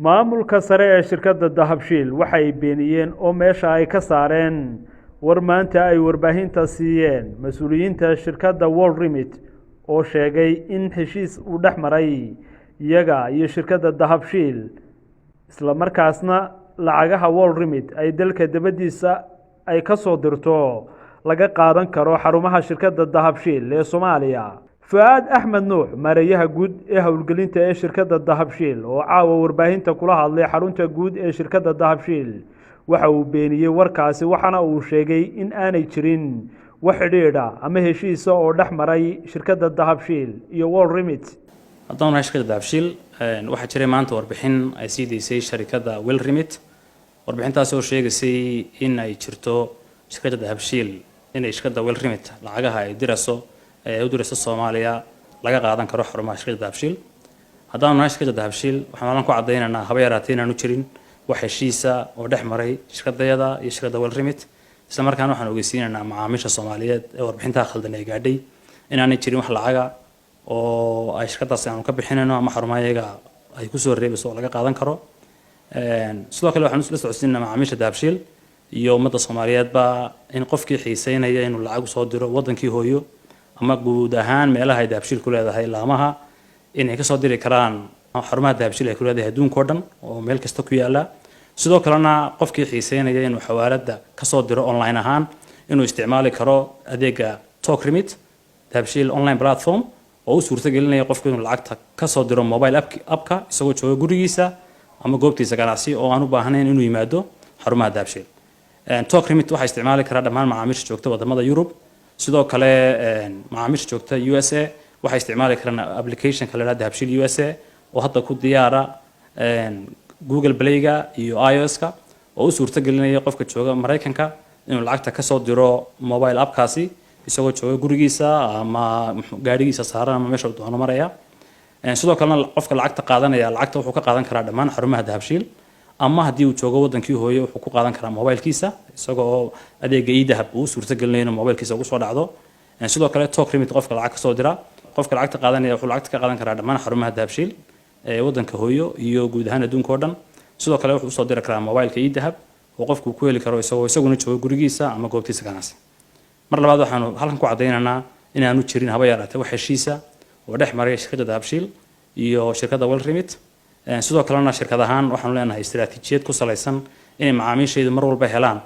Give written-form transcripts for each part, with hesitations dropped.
maamulka sare ee shirkadda Dahabshiil waxay beeniyeen oo meesha ay ka saareen war maanta ay warbaahinta siiyeen mas'uuliyiinta shirkadda World Remit oo sheegay in heshiis uu dhex maray iyaga iyo shirkadda Dahabshiil isla markaasna lacagaha World Remit ay dalka dibadiisa ay ka soo dirto laga qaadan karo xarumaha shirkadda Dahabshiil ee Soomaaliya. Fuad Ahmed Nuux mareeyaha guud ee hawlgelinta ee shirkadda Dahabshiil oo caawa warbaahinta kula hadlay xarunta guud ee shirkadda Dahabshiil waxa uu beeniyay warkaasi waxana uu sheegay in aanay jirin wax xidhiidha ama heshiis oo dhex maray shirkadda Dahabshiil iyo World Remit. haddana shirkadda Dahabshiil waxa jiray maanta warbixin ay sii deysay shirkadda World Remit warbixintaas oo sheegaysay in ay jirto shirkadda Dahabshiil in ay shirkadda World Remit lacagaha ay dirayso u dirayso Soomaaliya laga qaadan karo xarumaha shirkadda Dahabshiil. haddana shirkadda Dahabshiil waxaan ku cadeynaynaa haba yaraatee inaanu jirin wax heshiisa oo dhex maray shirkaddayada iyo shirkadda World Remit isla markaana waxaan ogeysiinaynaa macaamiisha Soomaaliyeed ee warbixinta khaldan ay gaadhay inaanay jirin wax lacaga oo ay shirkaddaas aanu ka bixinayno ama xarumahayaga ay ku soo reebayso oo laga qaadan karo. sidoo kale waxaan la socodsiinaynaa macaamiisha Dahabshiil iyo ummadda Soomaaliyeedba in qofkii xiiseynaya inuu lacag soo diro wadankii hooyo ama guud ahaan meelaha ay Dahabshiil ku leedahay laamaha inay ka soo diri karaan xarumaha Dahabshiil ay ku leedahay adduunka oo dhan oo meel kasta ku yaala. sidoo kalena qofkii xiiseynaya inuu xawaalada ka soo diro online ahaan inuu isticmaali karo adeega Talk Remit Dahabshiil online platform oo u suurta gelinaya qofku inuu lacagta ka soo diro mobile app-ka isagoo jooga gurigiisa ama goobtiisa ganacsi oo aan u baahnayn inuu yimaado xarumaha Dahabshiil. Talk Remit waxa isticmaali kara dhammaan macaamiisha joogta wadamada Europe sidoo kale macaamiisha joogta USA waxa isticmaali karaan application kale la Dahabshiil USA oo hadda ku diyaara Google Play-ga iyo iOS-ka oo u suurta gelinaya qofka jooga Mareykanka inuu lacagta ka soo diro mobile app-kaasi isagoo jooga gurigiisa ama gaarigiisa saaran ama meesha uu doono maraya. sidoo kalena qofka lacagta qaadanaya lacagta wuxuu ka qaadan karaa dhammaan xarumaha Dahabshiil ama haddii uu joogo wadankii hooyo wuxuu ku qaadan karaa mobilkiisa isagoo adeega e-dahab uu suurta gelinaya inuu mobilkiisa ugu soo dhacdo. sidoo kale Talk Remit qofka lacag ka soo dira qofka lacagta qaadanaya wuxuu lacagta ka qaadan karaa dhammaan xarumaha Dahabshiil ee wadanka hooyo iyo guud ahaan adduunka oo dhan. sidoo kale wuxuu soo diri karaa mobilka e-dahab oo qofku ku heli karo isaguna jooga gurigiisa ama goobtiisa ganacsi. mar labaad waxaanu halkan ku cadeynaynaa inaanu jirin haba yaraatee wax heshiisa oo dhex maray shirkadda Dahabshiil iyo shirkadda World Remit. sidoo kalena shirkad ahaan waxaanu leenahay istiraatiijiyad ku salaysan in macaamiisheedu mar walba helaan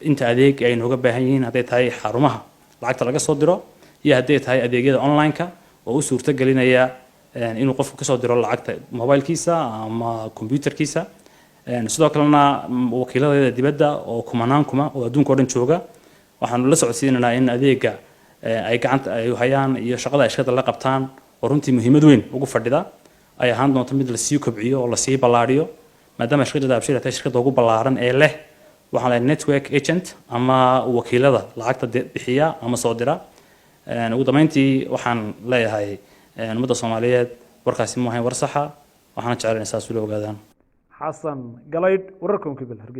inta adeeg ay nooga baahan yihiin hadday tahay xarumaha lacagta laga soo diro iyo hadday tahay adeegyada online-ka oo u suurta gelinaya inuu qofku ka soo diro lacagta mobilkiisa ama computerkiisa. sidoo kalena wakiiladeeda dibadda oo kumanaankuma oo adduunka oo dhan jooga waxaanu la socodsiinaynaa in adeega ay gacanta ay hayaan iyo shaqada ay shirkadda la qabtaan oo runtii muhiimad weyn ugu fadhida ay ahaan doonto mid la sii kobciyo oo la sii ballaariyo maadaama shirkadda Dahabshiil ay tahay shirkadda ugu ballaaran ee leh waxaan leeyahay network agent ama wakiilada lacagta bixiya ama soo dira. ugu dambeyntii waxaan leeyahay ummadda Soomaaliyeed warkaasi ma ahayn war saxa waxaan jecelahay saas u ogaadaan. Xasan Galayd wararka Kibel Hargeysa.